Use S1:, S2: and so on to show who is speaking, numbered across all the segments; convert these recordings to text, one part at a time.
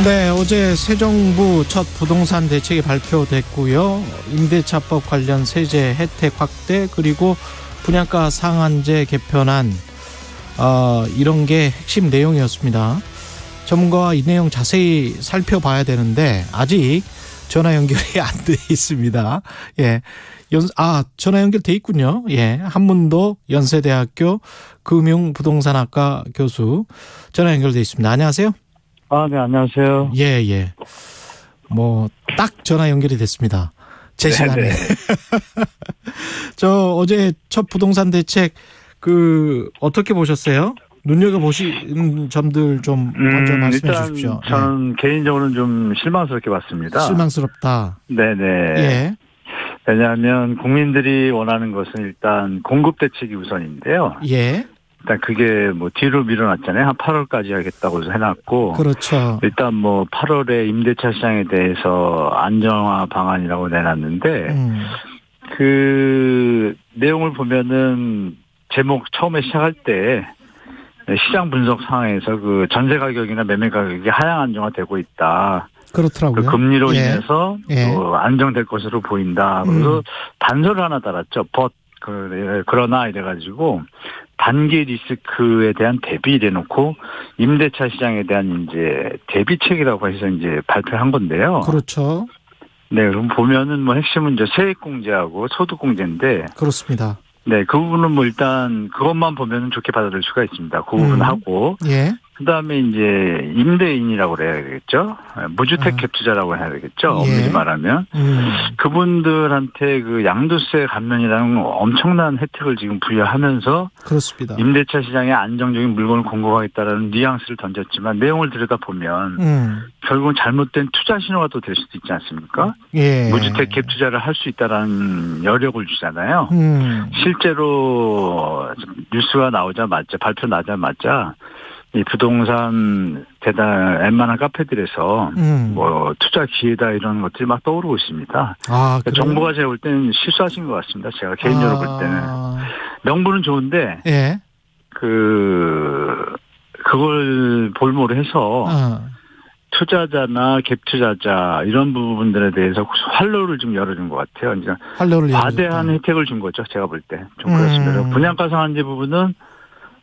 S1: 네, 어제 새 정부 첫 부동산 대책이 발표됐고요. 임대차법 관련 세제 혜택 확대 그리고 분양가 상한제 개편안 이런 게 핵심 내용이었습니다. 전문가와 이 내용 자세히 살펴봐야 되는데 아직 전화 연결이 안 돼 있습니다. 예. 전화 연결돼 있군요. 예. 한문도 연세대학교 금융부동산학과 교수 전화 연결돼 있습니다. 안녕하세요.
S2: 네, 안녕하세요.
S1: 예. 딱 전화 연결이 됐습니다. 제 시간에. 저 어제 첫 부동산 대책 어떻게 보셨어요? 눈여겨보신 점들 좀 먼저 말씀해 주십시오.
S2: 저는 개인적으로는 좀 실망스럽게 봤습니다.
S1: 실망스럽다.
S2: 네네.
S1: 예.
S2: 왜냐하면 국민들이 원하는 것은 일단 공급 대책이 우선인데요.
S1: 예.
S2: 일단 그게 뒤로 밀어놨잖아요. 한 8월까지 하겠다고 해놨고.
S1: 그렇죠.
S2: 일단 8월에 임대차 시장에 대해서 안정화 방안이라고 내놨는데, 그 내용을 보면은 제목 처음에 시작할 때 시장 분석 상황에서 그 전세 가격이나 매매 가격이 하향 안정화되고 있다.
S1: 그렇더라고요.
S2: 그 금리로
S1: 예.
S2: 인해서 안정될 것으로 보인다. 그래서 단서를 하나 달았죠. 그러나 이래가지고 단기 리스크에 대한 대비 이래놓고 임대차 시장에 대한 이제 대비책이라고 해서 이제 발표한 건데요.
S1: 그렇죠.
S2: 네, 그럼 보면은 핵심은 이제 세액공제하고 소득공제인데.
S1: 그렇습니다.
S2: 네, 그 부분은 일단 그것만 보면은 좋게 받아들일 수가 있습니다. 그 부분하고.
S1: 예.
S2: 그 다음에 이제 임대인이라고 그래야 되겠죠. 무주택 갭 투자라고 해야 되겠죠. 엄밀히 말하면. 그분들한테 그 양도세 감면이라는 엄청난 혜택을 지금 부여하면서.
S1: 그렇습니다.
S2: 임대차 시장에 안정적인 물건을 공급하겠다라는 뉘앙스를 던졌지만 내용을 들여다보면 결국은 잘못된 투자 신호가 또 될 수도 있지 않습니까?
S1: 예.
S2: 무주택 갭 투자를 할 수 있다라는 여력을 주잖아요. 실제로 뉴스가 나오자마자 발표 나자마자 이 부동산 웬만한 카페들에서 투자 기회다 이런 것들이 막 떠오르고 있습니다. 그러니까 정부가 제가 볼 때는 실수하신 것 같습니다. 제가 개인적으로 볼 때는 명분은 좋은데
S1: 예.
S2: 그걸 볼모로 해서 투자자나 갭 투자자 이런 부분들에 대해서 활로를 좀 열어준 것 같아요. 이제 과대한 혜택을 준 거죠. 제가 볼 때 좀 그렇습니다. 분양가 상한제 부분은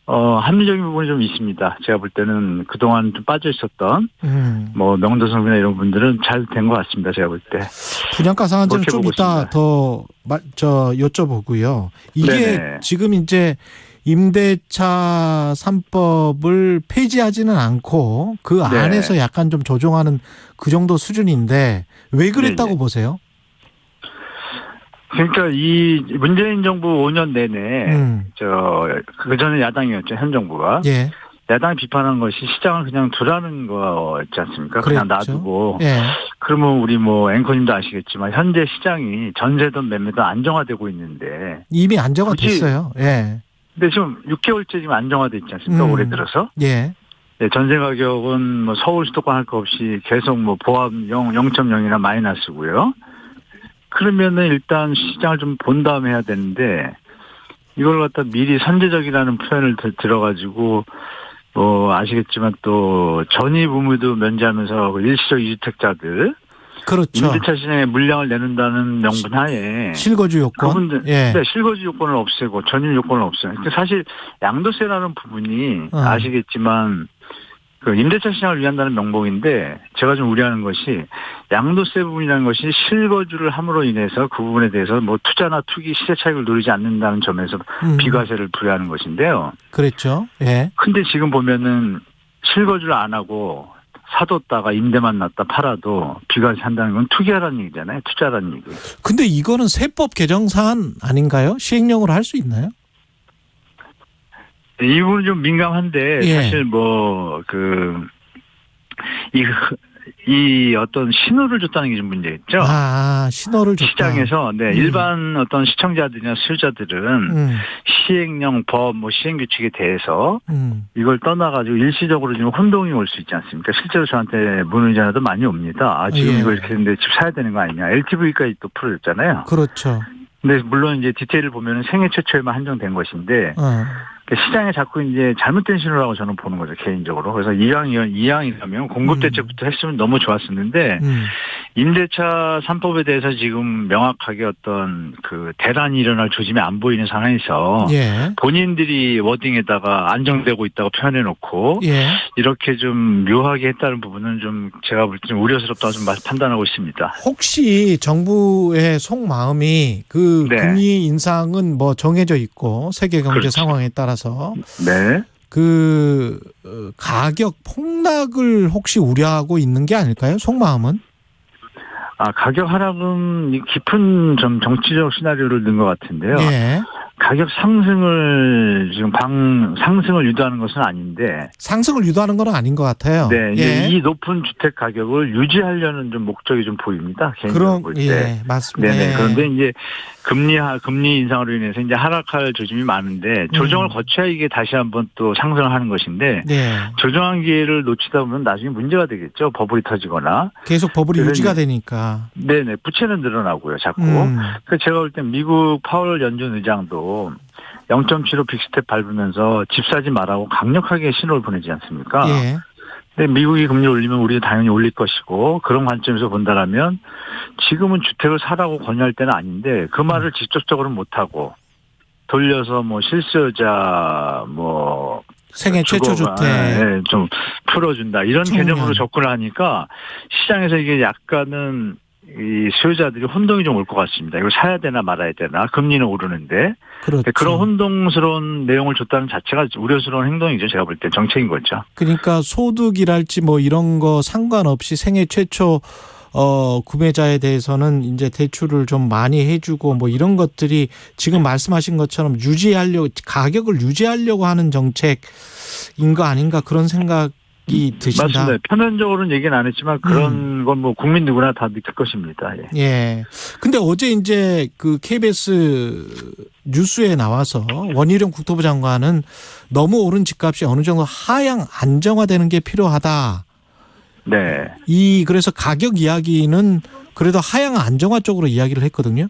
S2: 합리적인 부분이 좀 있습니다. 제가 볼 때는 그동안 좀 빠져 있었던 명도성이나 이런 분들은 잘 된 것 같습니다. 제가 볼 때.
S1: 분양가 상한제는 좀 이따 더 여쭤보고요. 이게 네네. 지금 이제 임대차 3법을 폐지하지는 않고 그 안에서 약간 좀 조정하는 그 정도 수준인데 왜 그랬다고
S2: 네네.
S1: 보세요?
S2: 그러니까 이 문재인 정부 5년 내내 그전에 야당이었죠. 현 정부가.
S1: 예.
S2: 야당이 비판한 것이 시장을 그냥 두라는 거 있지 않습니까? 그냥 놔두고.
S1: 예.
S2: 그러면 우리 앵커님도 아시겠지만 현재 시장이 전세든 매매든 안정화되고 있는데.
S1: 이미 안정화됐어요. 예.
S2: 근데 지금 6개월째 지금 안정화돼 있지 않습니까? 올해 들어서.
S1: 예.
S2: 네, 전세 가격은 서울 수도권 할 거 없이 계속 보합 0.0이나 마이너스고요. 그러면은 일단 시장을 좀 본 다음에 해야 되는데 이걸 갖다 미리 선제적이라는 표현을 들어가지고 아시겠지만 또 전입 의무도 면제하면서 일시적 이주택자들
S1: 그렇죠.
S2: 임대차 시장에 물량을 내는다는 명분하에
S1: 실거주 요건
S2: 네, 실거주 요건을 없애고 전입 요건을 없애요. 사실 양도세라는 부분이 아시겠지만 그 임대차 시장을 위한다는 명목인데 제가 좀 우려하는 것이 양도세 부분이라는 것이 실거주를 함으로 인해서 그 부분에 대해서 투자나 투기 시세 차익을 누리지 않는다는 점에서 비과세를 부여하는 것인데요.
S1: 그렇죠. 예.
S2: 근데 지금 보면은 실거주를 안 하고 사뒀다가 임대만 났다 팔아도 비과세 한다는 건 투기하라는 얘기잖아요. 투자라는 얘기. 근데
S1: 이거는 세법 개정 사안 아닌가요? 시행령으로 할 수 있나요?
S2: 이 부분은 좀 민감한데 사실 이 어떤 신호를 줬다는 게 좀 문제겠죠.
S1: 신호를 줬다.
S2: 시장에서 일반 어떤 시청자들이나 수요자들은 시행령, 법, 시행 규칙에 대해서 이걸 떠나가지고 일시적으로 지금 혼동이 올 수 있지 않습니까? 실제로 저한테 문의 전화도 많이 옵니다. 지금 이거 이렇게 했는데 집 사야 되는 거 아니냐? LTV까지 또 풀어줬잖아요.
S1: 그렇죠.
S2: 근데 물론 이제 디테일을 보면 생애 최초에만 한정된 것인데 시장에 자꾸 이제 잘못된 신호라고 저는 보는 거죠, 개인적으로. 그래서 이왕이라면 공급 대책부터 했으면 너무 좋았었는데, 임대차 3법에 대해서 지금 명확하게 어떤 그 대란이 일어날 조짐이 안 보이는 상황에서 예. 본인들이 워딩에다가 안정되고 있다고 표현해놓고 예. 이렇게 좀 묘하게 했다는 부분은 좀 제가 볼 때 좀 우려스럽다고 좀 판단하고 있습니다.
S1: 혹시 정부의 속마음이 그 네. 금리 인상은 뭐 정해져 있고 세계 경제 그렇죠. 상황에 따라서
S2: 네.
S1: 그 가격 폭락을 혹시 우려하고 있는 게 아닐까요? 속마음은?
S2: 가격 하락은 깊은 좀 정치적 시나리오를 넣은 것 같은데요. 예. 가격 상승을 상승을 유도하는 것은 아닌데.
S1: 상승을 유도하는 건 아닌 것 같아요.
S2: 네. 이제 예. 이 높은 주택 가격을 유지하려는 좀 목적이 좀 보입니다. 개인적으로 볼 때.
S1: 예, 맞습니다.
S2: 네네. 그런데 이제 금리 인상으로 인해서 이제 하락할 조짐이 많은데 조정을 거쳐야 이게 다시 한번 또 상승을 하는 것인데. 네. 조정한 기회를 놓치다 보면 나중에 문제가 되겠죠. 버블이 터지거나.
S1: 계속 버블이 유지가 되니까.
S2: 네네. 부채는 늘어나고요. 자꾸. 그래서 제가 볼 땐 미국 파월 연준 의장도 0.75 빅스텝 밟으면서 집 사지 말라고 강력하게 신호를 보내지 않습니까? 예. 근데 미국이 금리 올리면 우리도 당연히 올릴 것이고 그런 관점에서 본다라면 지금은 주택을 사라고 권유할 때는 아닌데 그 말을 직접적으로는 못하고 돌려서 뭐 실수요자 뭐
S1: 생애 최초 주택
S2: 네, 좀 풀어준다 이런 개념으로 접근을 하니까 시장에서 이게 약간은 이 수요자들이 혼동이 좀 올 것 같습니다. 이걸 사야 되나 말아야 되나 금리는 오르는데 그렇죠. 그런 혼동스러운 내용을 줬다는 자체가 우려스러운 행동이죠. 제가 볼 때 정책인 거죠.
S1: 그러니까 소득이랄지 뭐 이런 거 상관없이 생애 최초 구매자에 대해서는 이제 대출을 좀 많이 해주고 뭐 이런 것들이 지금 말씀하신 것처럼 가격을 유지하려고 하는 정책인 거 아닌가 그런 생각이 드신다.
S2: 맞습니다. 표면적으로는 얘기는 안 했지만 그런 건 뭐 국민 누구나 다 느낄 것입니다. 예.
S1: 예. 근데 어제 이제 그 KBS 뉴스에 나와서 원희룡 국토부 장관은 너무 오른 집값이 어느 정도 하향 안정화되는 게 필요하다.
S2: 네.
S1: 그래서 가격 이야기는 그래도 하향 안정화 쪽으로 이야기를 했거든요.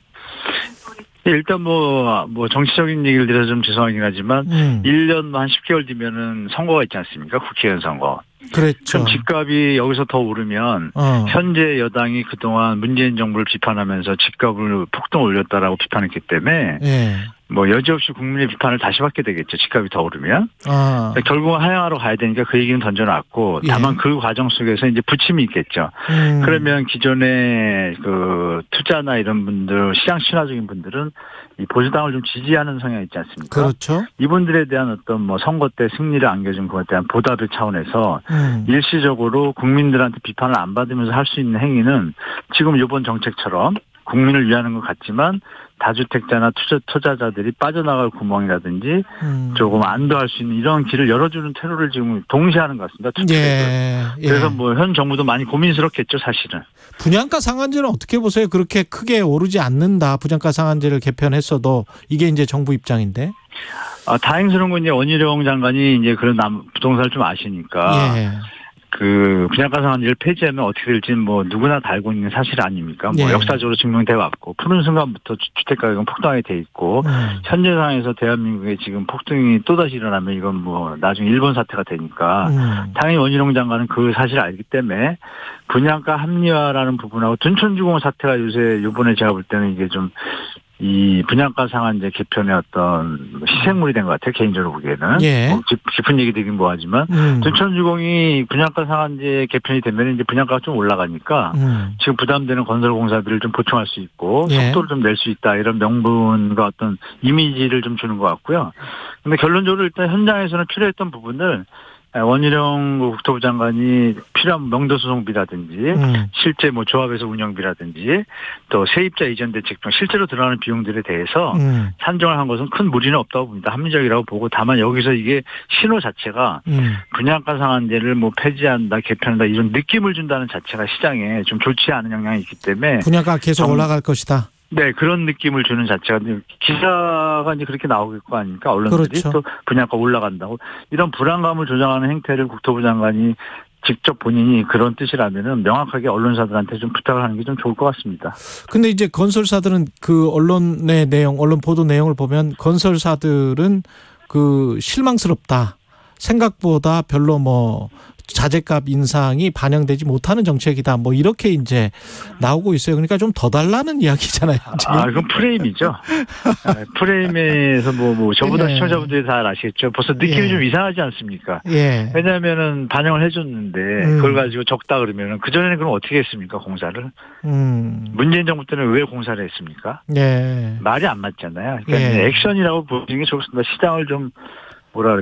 S2: 일단 뭐 정치적인 얘기를 드려서 좀 죄송하긴 하지만 1년 한 10개월 뒤면은 선거가 있지 않습니까? 국회의원 선거.
S1: 그렇죠.
S2: 그럼 집값이 여기서 더 오르면 현재 여당이 그동안 문재인 정부를 비판하면서 집값을 폭등 올렸다라고 비판했기 때문에 예. 뭐 여지없이 국민의 비판을 다시 받게 되겠죠. 집값이 더 오르면. 결국은 하향하러 가야 되니까 그 얘기는 던져놨고 다만 예. 그 과정 속에서 이제 부침이 있겠죠. 그러면 기존의 그 투자나 이런 분들 시장 친화적인 분들은 이 보수당을 좀 지지하는 성향이 있지 않습니까?
S1: 그렇죠.
S2: 이분들에 대한 어떤 뭐 선거 때 승리를 안겨준 것에 대한 보답의 차원에서 일시적으로 국민들한테 비판을 안 받으면서 할 수 있는 행위는 지금 이번 정책처럼 국민을 위하는 것 같지만 다주택자나 투자자들이 빠져나갈 구멍이라든지 조금 안도할 수 있는 이런 길을 열어주는 테러를 지금 동시에 하는 것 같습니다.
S1: 예, 예.
S2: 그래서 뭐 현 정부도 많이 고민스럽겠죠, 사실은.
S1: 분양가 상한제는 어떻게 보세요? 그렇게 크게 오르지 않는다. 분양가 상한제를 개편했어도 이게 이제 정부 입장인데.
S2: 다행스러운 건 이제 원희룡 장관이 이제 그런 부동산을 좀 아시니까. 예. 그 분양가 상한제를 폐지하면 어떻게 될지는 뭐 누구나 다 알고 있는 사실 아닙니까? 뭐 역사적으로 증명돼 왔고 푸는 순간부터 주택 가격은 폭등하게 돼 있고 현재 상황에서 대한민국에 지금 폭등이 또다시 일어나면 이건 뭐 나중에 일본 사태가 되니까 당연히 원희룡 장관은 그 사실을 알기 때문에 분양가 합리화라는 부분하고 둔촌주공 사태가 요새 이번에 제가 볼 때는 이게 좀 이 분양가 상한제 개편의 어떤 희생물이 된 것 같아요. 개인적으로 보기에는. 예. 뭐 깊은 얘기 되긴 뭐하지만 둔촌주공이 분양가 상한제 개편이 되면 이제 분양가가 좀 올라가니까 지금 부담되는 건설공사들을 좀 보충할 수 있고 예. 속도를 좀 낼 수 있다 이런 명분과 어떤 이미지를 좀 주는 것 같고요. 근데 결론적으로 일단 현장에서는 필요했던 부분을 원희룡 국토부 장관이 필요한 명도소송비라든지 실제 뭐 조합에서 운영비라든지 또 세입자 이전 대책 등 실제로 들어가는 비용들에 대해서 산정을 한 것은 큰 무리는 없다고 봅니다. 합리적이라고 보고 다만 여기서 이게 신호 자체가 분양가 상한제를 뭐 폐지한다 개편한다 이런 느낌을 준다는 자체가 시장에 좀 좋지 않은 영향이 있기 때문에
S1: 분양가 계속 올라갈 것이다.
S2: 네, 그런 느낌을 주는 자체가 기사가 이제 그렇게 나오길 거 아닙니까? 언론들이
S1: 그렇죠.
S2: 또 분양가 올라간다고 이런 불안감을 조장하는 행태를 국토부 장관이 직접 본인이 그런 뜻이라면은 명확하게 언론사들한테 좀 부탁을 하는 게 좀 좋을 것 같습니다.
S1: 근데 이제 건설사들은 그 언론의 내용, 언론 보도 내용을 보면 건설사들은 그 실망스럽다. 생각보다 별로 뭐 자재값 인상이 반영되지 못하는 정책이다. 뭐 이렇게 이제 나오고 있어요. 그러니까 좀 더 달라는 이야기잖아요. 지금.
S2: 이건 프레임이죠. 프레임에서 저보다 시청자분들이 잘 아시겠죠. 벌써 느낌이 좀 이상하지 않습니까? 왜냐하면은 반영을 해줬는데 그걸 가지고 적다 그러면은 그 전에는 그럼 어떻게 했습니까? 공사를? 문재인 정부 때는 왜 공사를 했습니까? 말이 안 맞잖아요. 그러니까 액션이라고 보시는 게 좋습니다. 시장을 좀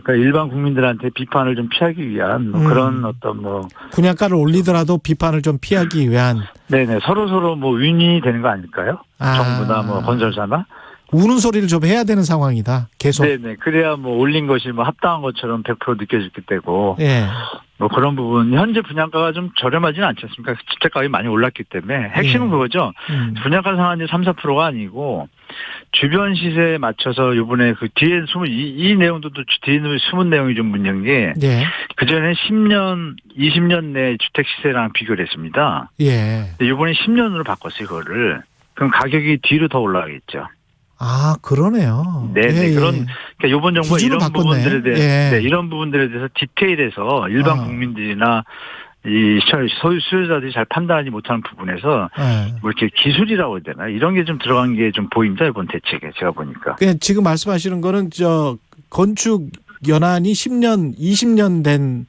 S2: 일반 국민들한테 비판을 좀 피하기 위한 그런 어떤
S1: 분양가를 올리더라도 비판을 좀 피하기 위한.
S2: 네네. 서로 윈이 되는 거 아닐까요? 정부나 건설사나.
S1: 우는 소리를 좀 해야 되는 상황이다. 계속.
S2: 네네. 그래야 올린 것이 합당한 것처럼 100% 느껴질 때고. 그런 부분. 현재 분양가가 좀 저렴하지는 않지 않습니까? 주택가격이 많이 올랐기 때문에. 핵심은 그거죠. 분양가 상한이 3, 4%가 아니고 주변 시세에 맞춰서 요번에 그 뒤에 이 내용도 뒤에 숨은 내용이 좀 문제인 게. 그전에 10년, 20년 내 주택 시세랑 비교를 했습니다. 요번에 10년으로 바꿨어요, 그거를. 그럼 가격이 뒤로 더 올라가겠죠.
S1: 그러네요.
S2: 그러니까 이번 정부가 이런 부분들에 대해서, 이런 부분들에 대해서 디테일해서 일반 국민들이나 이 수요자들이 잘 판단하지 못하는 부분에서 이렇게 기술이라고 해야 되나 이런 게 좀 들어간 게 좀 보입니다 이번 대책에 제가 보니까.
S1: 그냥 지금 말씀하시는 거는 건축 연한이 10년, 20년 된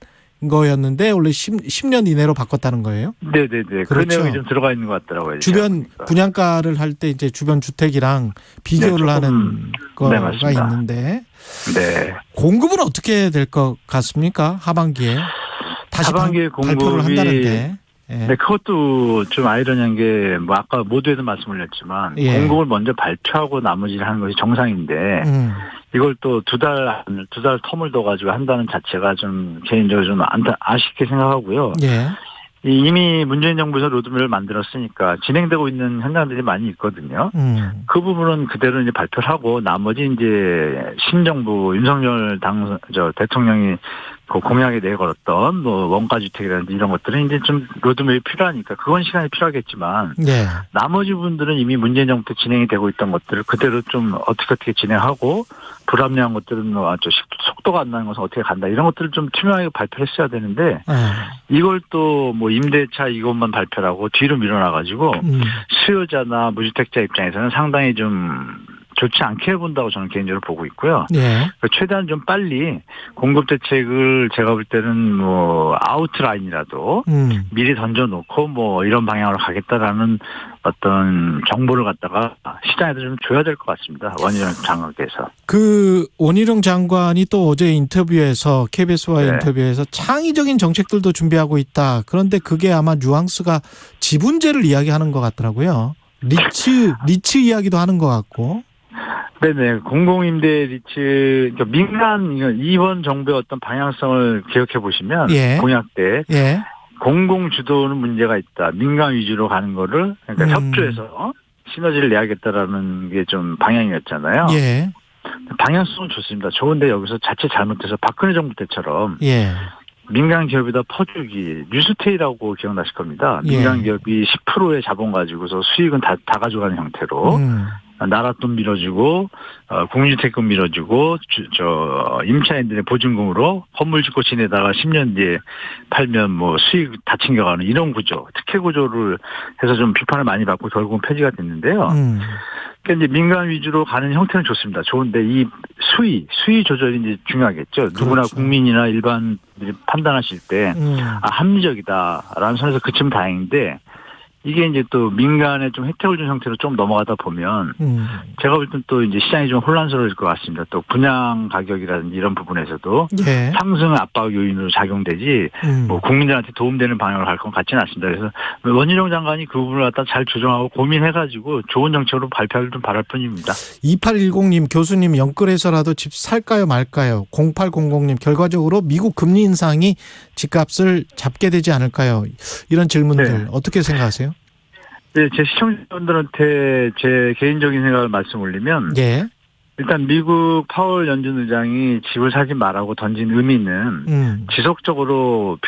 S1: 거였는데 원래 10년 이내로 바꿨다는 거예요?
S2: 네네네. 그렇죠. 그런 내용이 좀 들어가 있는 것 같더라고요.
S1: 주변 분양가를 할 때 이제 주변 주택이랑 비교를 하는 거가 있는데. 공급은 어떻게 될 것 같습니까? 하반기에 다시 발표를 한다는데.
S2: 그것도 좀 아이러니한 게 아까 모두에도 말씀을드렸지만 공급을 먼저 발표하고 나머지를 하는 것이 정상인데 이걸 또 두 달 텀을 둬가지고 한다는 자체가 좀 개인적으로 좀 아쉽게 생각하고요. 이미 문재인 정부에서 로드맵을 만들었으니까 진행되고 있는 현장들이 많이 있거든요. 그 부분은 그대로 이제 발표를 하고 나머지 이제 신정부 윤석열 대통령이 그 공약에 내걸었던 원가 주택이라든지 이런 것들은 이제 좀 로드맵이 필요하니까 그건 시간이 필요하겠지만 나머지 부분들은 이미 문재인 정부 때 진행이 되고 있던 것들을 그대로 좀 어떻게 진행하고 불합리한 것들은 속도가 안 나는 것은 어떻게 간다 이런 것들을 좀 투명하게 발표했어야 되는데 이걸 또 임대차 이것만 발표하고 뒤로 밀어놔가지고 수요자나 무주택자 입장에서는 상당히 좀 좋지 않게 본다고 저는 개인적으로 보고 있고요. 최대한 좀 빨리 공급 대책을 제가 볼 때는 아웃라인이라도 미리 던져놓고 이런 방향으로 가겠다라는 어떤 정보를 갖다가 시장에도 좀 줘야 될 것 같습니다. 원희룡 장관께서. 그
S1: 원희룡 장관이 또 어제 인터뷰에서 KBS와의 인터뷰에서 창의적인 정책들도 준비하고 있다. 그런데 그게 아마 뉘앙스가 지분제를 이야기하는 것 같더라고요. 리츠 이야기도 하는 것 같고.
S2: 네네. 공공임대 리츠, 그러니까 민간, 이번 정부의 어떤 방향성을 기억해 보시면, 공약 때, 공공주도는 문제가 있다. 민간 위주로 가는 거를, 그러니까 협조해서 시너지를 내야겠다라는 게 좀 방향이었잖아요. 방향성은 좋습니다. 좋은데 여기서 자칫 잘못해서 박근혜 정부 때처럼, 민간 기업에다 퍼주기, 뉴스테이라고 기억나실 겁니다. 민간 기업이 10%의 자본 가지고서 수익은 다 가져가는 형태로, 나라 돈 밀어주고 국민주택금 밀어주고 임차인들의 보증금으로 건물 짓고 지내다가 10년 뒤에 팔면 수익 다 챙겨가는 이런 구조, 특혜 구조를 해서 좀 비판을 많이 받고 결국은 폐지가 됐는데요. 그러니까 이제 민간 위주로 가는 형태는 좋습니다. 좋은데 이 수위 조절이 이제 중요하겠죠. 누구나 국민이나 일반들이 판단하실 때 합리적이다라는 선에서 그치면 다행인데. 이게 이제 또 민간에 좀 혜택을 준 형태로 좀 넘어가다 보면 제가 볼 땐 또 이제 시장이 좀 혼란스러울 것 같습니다. 또 분양 가격이라든지 이런 부분에서도 상승 압박 요인으로 작용되지 국민들한테 도움되는 방향으로 갈 것 같지는 않습니다. 그래서 원희룡 장관이 그 부분을 갖다 잘 조정하고 고민해가지고 좋은 정책으로 발표를 좀 바랄 뿐입니다. 2810님 교수님 영끌해서라도 집 살까요 말까요? 0800님 결과적으로 미국 금리 인상이 집값을 잡게 되지 않을까요? 이런 질문들 어떻게 생각하세요? 네, 제 시청자분들한테 제 개인적인 생각을 말씀 올리면 일단 미국 파월 연준 의장이 집을 사지 말라고 던진 의미는 지속적으로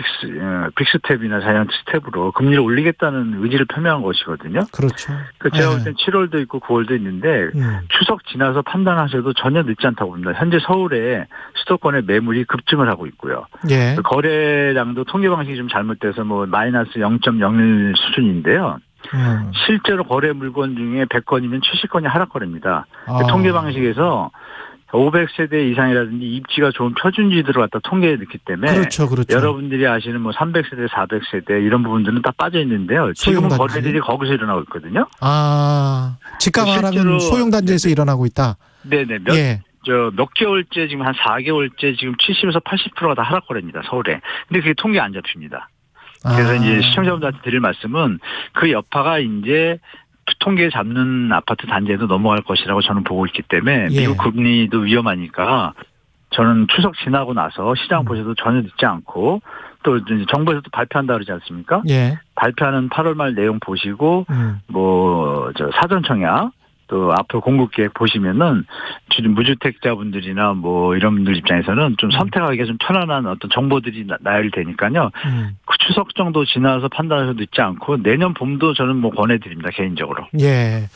S2: 빅스텝이나 자이언트 스텝으로 금리를 올리겠다는 의지를 표명한 것이거든요.
S1: 그렇죠.
S2: 제가 볼 땐 7월도 있고 9월도 있는데 추석 지나서 판단하셔도 전혀 늦지 않다고 봅니다. 현재 서울에 수도권의 매물이 급증을 하고 있고요.
S1: 예.
S2: 거래량도 통계 방식이 좀 잘못돼서 뭐 마이너스 0.01 수준인데요. 실제로 거래 물건 중에 100건이면 70건이 하락거래입니다. 통계 방식에서 500세대 이상이라든지 입지가 좋은 표준지들을 갖다 통계에 넣기 때문에
S1: 그렇죠.
S2: 여러분들이 아시는 뭐 300세대, 400세대 이런 부분들은 다 빠져 있는데요. 지금은 거래들이 거기서 일어나고 있거든요.
S1: 집값 하락은 소형단지에서 일어나고 있다.
S2: 네네. 몇 개월째 지금 한 4개월째 지금 70에서 80%가 다 하락거래입니다. 서울에. 근데 그게 통계 안 잡힙니다. 그래서 이제 시청자분들한테 드릴 말씀은 그 여파가 이제 통계 잡는 아파트 단지에도 넘어갈 것이라고 저는 보고 있기 때문에 미국 금리도 위험하니까 저는 추석 지나고 나서 시장 보셔도 전혀 늦지 않고 또 이제 정부에서도 발표한다 그러지 않습니까? 발표하는 8월 말 내용 보시고 사전 청약 또 앞으로 공급 계획 보시면은 지금 무주택자분들이나 뭐 이런 분들 입장에서는 좀 선택하기가 좀 편안한 어떤 정보들이 나열이 되니까요. 그 추석 정도 지나서 판단하셔도 늦지 않고 내년 봄도 저는 뭐 권해드립니다. 개인적으로.
S1: 네.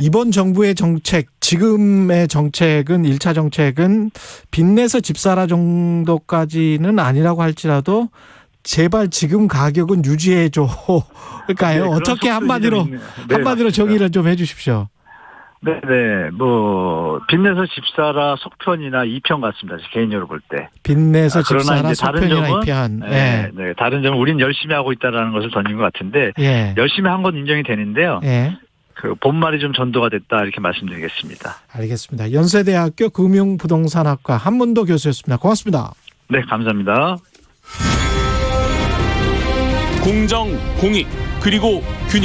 S1: 이번 정부의 정책, 지금의 정책은 1차 정책은 빚내서 집 사라 정도까지는 아니라고 할지라도 제발 지금 가격은 유지해줘. 그러니까요. 어떻게 한마디로 정의를 좀 해주십시오.
S2: 네네. 빚내서 집사라 속편이나 2편 같습니다. 개인적으로 볼 때.
S1: 빚내서 집사라 속편이나 2편.
S2: 네. 다른 점은 우린 열심히 하고 있다라는 것을 던진 것 같은데 열심히 한 건 인정이 되는데요. 그 본말이 좀 전도가 됐다 이렇게 말씀드리겠습니다.
S1: 알겠습니다. 연세대학교 금융부동산학과 한문도 교수였습니다. 고맙습니다.
S2: 네, 감사합니다.
S3: 공정, 공익, 그리고 균형.